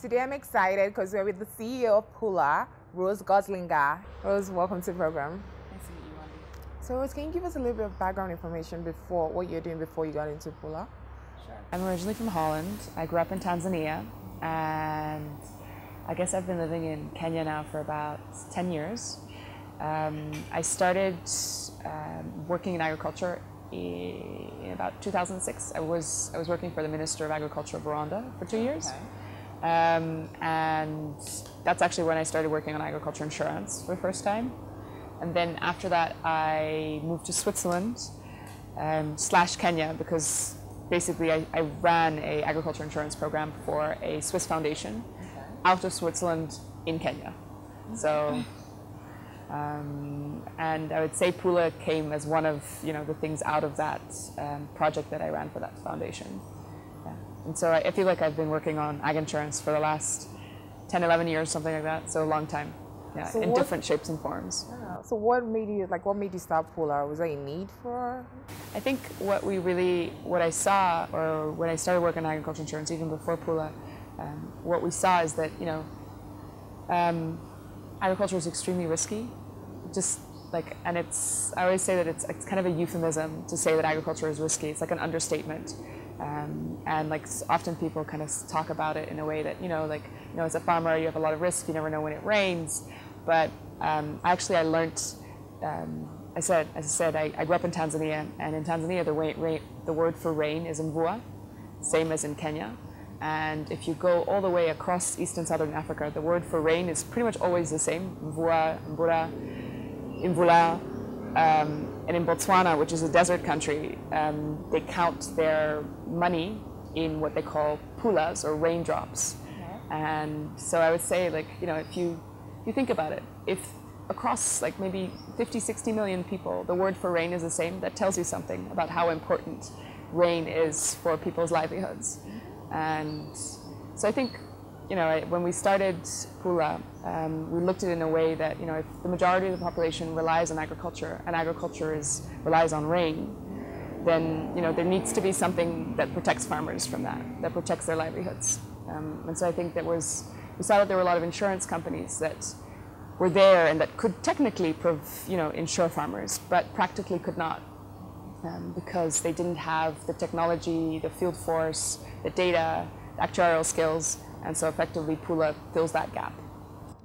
Today I'm excited because we're with the CEO of Pula, Rose Goslinga. Rose, welcome to the program. Nice to meet you, Wandie. So Rose, can you give us a little bit of background information before what you're doing before you got into Pula? Sure. I'm originally from Holland. I grew up in Tanzania, and I guess I've been living in Kenya now for about 10 years. I started working in agriculture in about 2006. I was working for the Minister of Agriculture of Rwanda for 2 years. Okay. And that's actually when I started working on agriculture insurance for the first time. And then after that, I moved to Switzerland / Kenya because basically I ran a agriculture insurance program for a Swiss foundation out of Switzerland in Kenya. So, and I would say Pula came as one of the things out of that project that I ran for that foundation. And so I feel like I've been working on ag insurance for the last 10, 11 years, something like that. So a long time, So in different shapes and forms. Yeah. So what made you start Pula? Was there a need for? I think what I saw, or when I started working on agriculture insurance, even before Pula, what we saw is that, agriculture is extremely risky. And I always say that it's kind of a euphemism to say that agriculture is risky. It's like an understatement. And often people kind of talk about it in a way that, as a farmer, you have a lot of risk, you never know when it rains. But actually I learned, as I said, I grew up in Tanzania, and in Tanzania the word for rain is mvua, same as in Kenya. And if you go all the way across East and Southern Africa, the word for rain is pretty much always the same, mvua, mbura, imvula. And in Botswana, which is a desert country, they count their money in what they call pulas, or raindrops. And so I would say, if you think about it, if across maybe 50, 60 million people, the word for rain is the same, that tells you something about how important rain is for people's livelihoods. And so I think, when we started Pula, we looked at it in a way that, if the majority of the population relies on agriculture, and agriculture relies on rain, then, there needs to be something that protects farmers from that protects their livelihoods. And so I think we saw that there were a lot of insurance companies that were there and that could technically insure farmers, but practically could not, because they didn't have the technology, the field force, the data, the actuarial skills. And so effectively Pula fills that gap.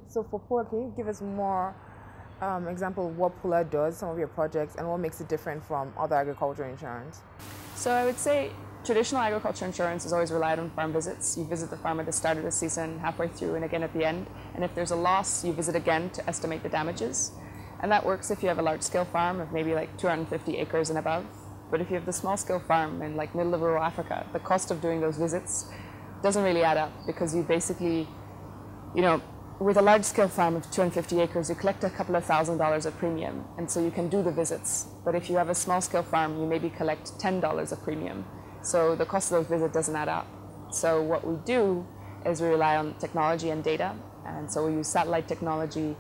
So for Pula, can you give us more example of what Pula does, some of your projects, and what makes it different from other agriculture insurance? So I would say traditional agriculture insurance is always relied on farm visits. You visit the farm at the start of the season, halfway through, and again at the end. And if there's a loss, you visit again to estimate the damages. And that works if you have a large-scale farm of maybe 250 acres and above. But if you have the small-scale farm in middle of rural Africa, the cost of doing those visits doesn't really add up, because you basically, with a large-scale farm of 250 acres, you collect a couple of $1,000s of premium, and so you can do the visits. But if you have a small-scale farm, you maybe collect $10 of premium. So the cost of those visits doesn't add up. So what we do is we rely on technology and data, and so we use satellite technology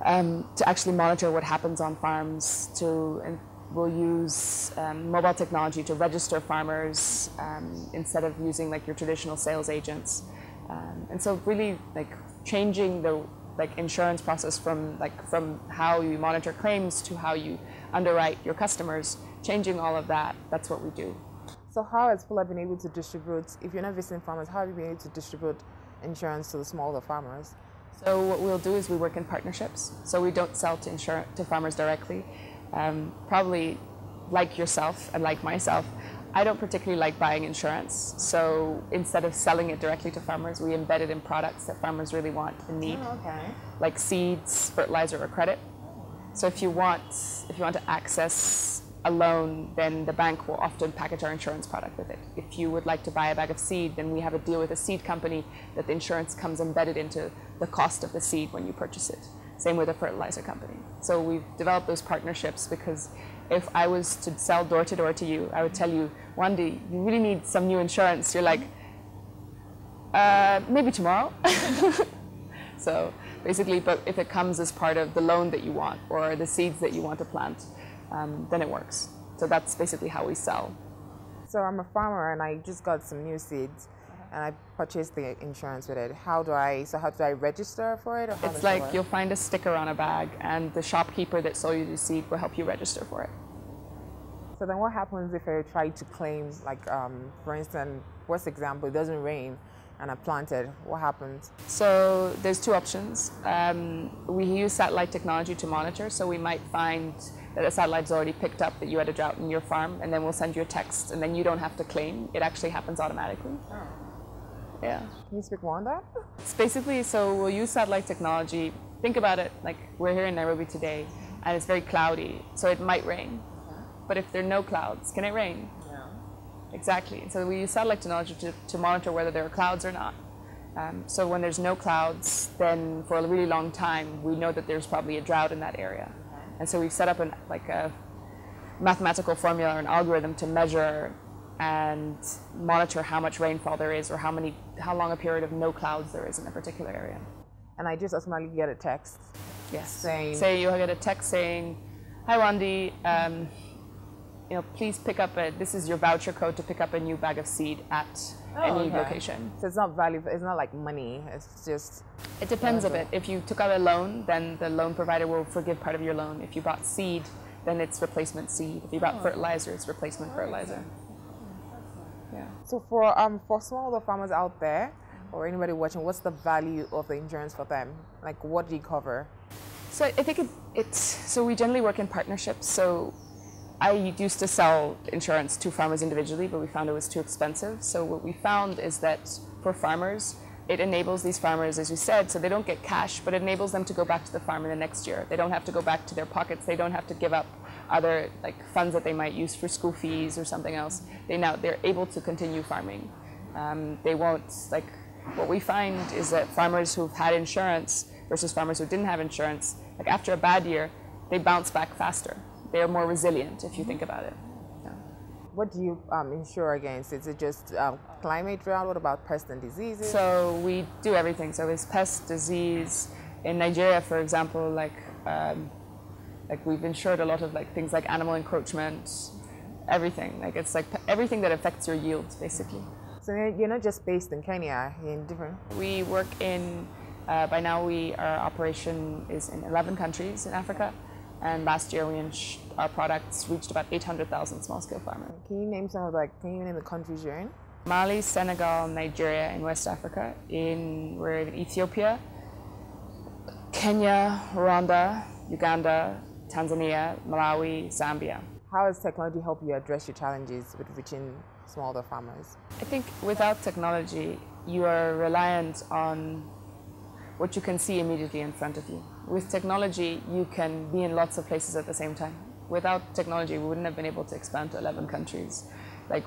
to actually monitor what happens on farms. We'll use mobile technology to register farmers instead of using your traditional sales agents. And so really changing the insurance process from how you monitor claims to how you underwrite your customers, changing all of that, that's what we do. So how has Pula been able to distribute, if you're not visiting farmers, how have you been able to distribute insurance to the smaller farmers? So what we'll do is we work in partnerships. So we don't sell to farmers directly. Probably like yourself and like myself, I don't particularly like buying insurance. So instead of selling it directly to farmers, we embed it in products that farmers really want and need, like seeds, fertilizer, or credit. So if you want to access a loan, then the bank will often package our insurance product with it. If you would like to buy a bag of seed, then we have a deal with a seed company that the insurance comes embedded into the cost of the seed when you purchase it. Same with a fertilizer company. So we've developed those partnerships because if I was to sell door to door to you, I would tell you, Wandie, you really need some new insurance. You're like, maybe tomorrow. So basically, but if it comes as part of the loan that you want or the seeds that you want to plant, then it works. So that's basically how we sell. So I'm a farmer and I just got some new seeds. and I purchase the insurance with it. How do I register for it? Or how It's does it like work? you'll find a sticker on a bag, and the shopkeeper that sold you the seed will help you register for it. So then what happens if I try to claim, like, for instance, worst example, it doesn't rain and I planted, what happens? So there's two options. We use satellite technology to monitor, so we might find that the satellite's already picked up that you had a drought in your farm, and then we'll send you a text, and then you don't have to claim. It actually happens automatically. Oh. Yeah. Can you speak more on that? It's basically, so we'll use satellite technology. Think about it, like we're here in Nairobi today, and it's very cloudy, so it might rain. But if there are no clouds, can it rain? No. Exactly. So we use satellite technology to monitor whether there are clouds or not. So when there's no clouds, then for a really long time, we know that there's probably a drought in that area. And so we've set up a mathematical formula or an algorithm to measure and monitor how much rainfall there is, or how long a period of no clouds there is in a particular area. And I just automatically get a text. Yes. Saying, you'll get a text saying, "Hi Wandie, please pick up this is your voucher code to pick up a new bag of seed at any location." So it's not value. It's not like money. It's just. It depends a bit. If you took out a loan, then the loan provider will forgive part of your loan. If you bought seed, then it's replacement seed. If you bought fertilizer, it's replacement fertilizer. Yeah. So for smallholder farmers out there, or anybody watching, what's the value of the insurance for them? Like, what do you cover? So I think so we generally work in partnerships. So I used to sell insurance to farmers individually, but we found it was too expensive. So what we found is that for farmers, it enables these farmers, as you said, so they don't get cash, but it enables them to go back to the farm in the next year. They don't have to go back to their pockets. They don't have to give up other funds that they might use for school fees or something else. They're able to continue farming. They won't, what we find is that farmers who've had insurance versus farmers who didn't have insurance, after a bad year, they bounce back faster. They are more resilient, if you think about it. Yeah. What do you insure against? Is it just climate drought? What about pests and diseases? So we do everything. So it's pest, disease. In Nigeria, for example, we've insured a lot of things like animal encroachment, everything. It's everything that affects your yields, basically. So you're not just based in Kenya, you're in different. We work in. By now, our operation is in 11 countries in Africa. And last year, our products reached about 800,000 small-scale farmers. Can you name can you name the countries you're in? Mali, Senegal, Nigeria in West Africa. We're in Ethiopia, Kenya, Rwanda, Uganda, Tanzania, Malawi, Zambia. How has technology helped you address your challenges with reaching smallholder farmers? I think without technology, you are reliant on what you can see immediately in front of you. With technology, you can be in lots of places at the same time. Without technology, we wouldn't have been able to expand to 11 countries.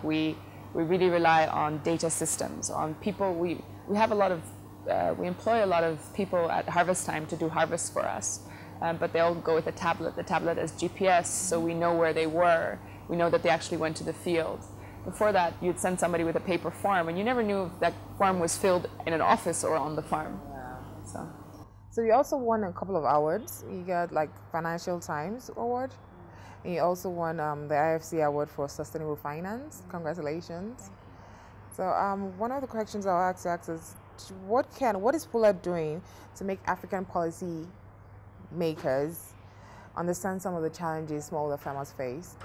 We really rely on data systems, on people. We employ a lot of people at harvest time to do harvests for us, but they all go with a tablet. The tablet has GPS, so we know where they were. We know that they actually went to the field. Before that, you'd send somebody with a paper form, and you never knew if that form was filled in an office or on the farm. So you also won a couple of awards. You got Financial Times Award, and you also won the IFC Award for Sustainable Finance. Congratulations. So one of the questions I'll ask is, what is Pula doing to make African policy makers understand some of the challenges smallholder farmers face?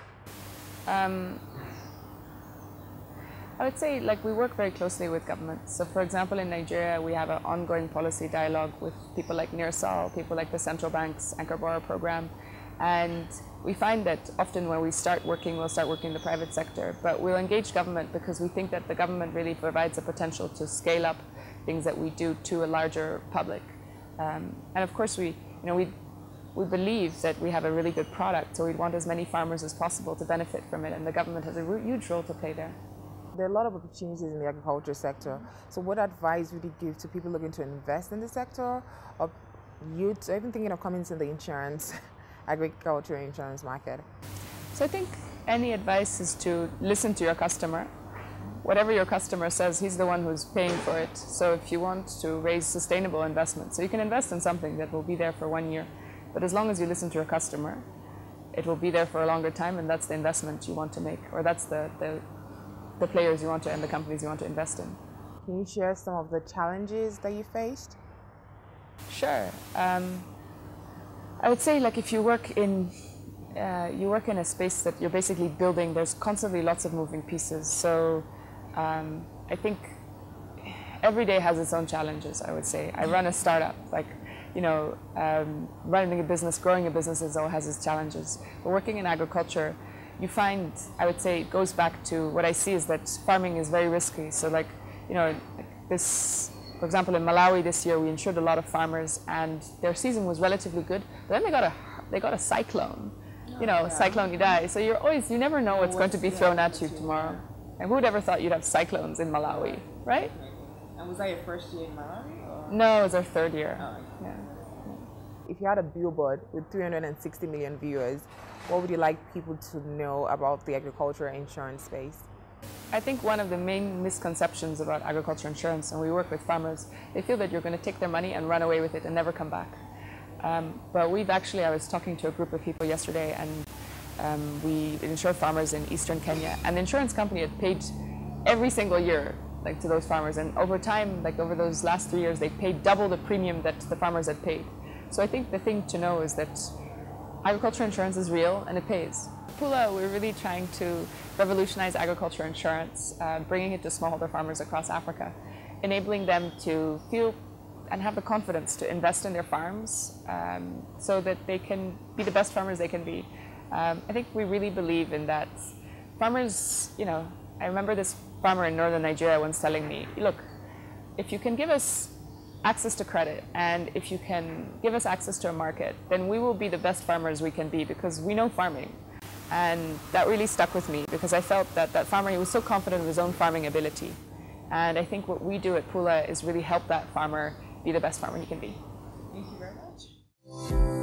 I would say we work very closely with government. So for example, in Nigeria, we have an ongoing policy dialogue with people like NIRSAL, people like the central bank's Anchor Borrower program. And we find that often when we'll start working in the private sector, but we'll engage government because we think that the government really provides a potential to scale up things that we do to a larger public. And of course, we believe that we have a really good product, so we'd want as many farmers as possible to benefit from it, and the government has a huge role to play there. There are a lot of opportunities in the agriculture sector. So what advice would you give to people looking to invest in the sector, or youth, or even thinking of coming into the agriculture insurance market? So I think any advice is to listen to your customer. Whatever your customer says, he's the one who's paying for it. So if you want to raise sustainable investment, so you can invest in something that will be there for 1 year, but as long as you listen to your customer, it will be there for a longer time, and that's the investment you want to make, or that's the players you want to and the companies you want to invest in. Can you share some of the challenges that you faced? Sure. I would say, like, if you work in a space that you're basically building, there's constantly lots of moving pieces. So I think every day has its own challenges, I would say. I run a startup, like, running a business, growing a business all has its challenges. But working in agriculture, you find, I would say, it goes back to what I see is that farming is very risky. So, like, for example, in Malawi this year, we insured a lot of farmers, and their season was relatively good. But then they got a cyclone, Cyclone Idai. So you never know what's going to be thrown at you tomorrow. And who would ever thought you'd have cyclones in Malawi, right? And was that your first year in Malawi? Or? No, it was our third year. Oh, yeah. If you had a billboard with 360 million viewers, what would you like people to know about the agriculture insurance space? I think one of the main misconceptions about agriculture insurance, and we work with farmers, they feel that you're going to take their money and run away with it and never come back. But I was talking to a group of people yesterday, and we insure farmers in eastern Kenya, and the insurance company had paid every single year, like, to those farmers, and over time, like over those last 3 years, they paid double the premium that the farmers had paid. So I think the thing to know is that agriculture insurance is real and it pays. Pula, we're really trying to revolutionize agriculture insurance, bringing it to smallholder farmers across Africa, enabling them to feel and have the confidence to invest in their farms so that they can be the best farmers they can be. I think we really believe in that. Farmers, I remember this farmer in northern Nigeria once telling me, look, if you can give us access to credit, and if you can give us access to a market, then we will be the best farmers we can be, because we know farming. And that really stuck with me, because I felt that that farmer, he was so confident of his own farming ability. And I think what we do at Pula is really help that farmer be the best farmer he can be. Thank you very much.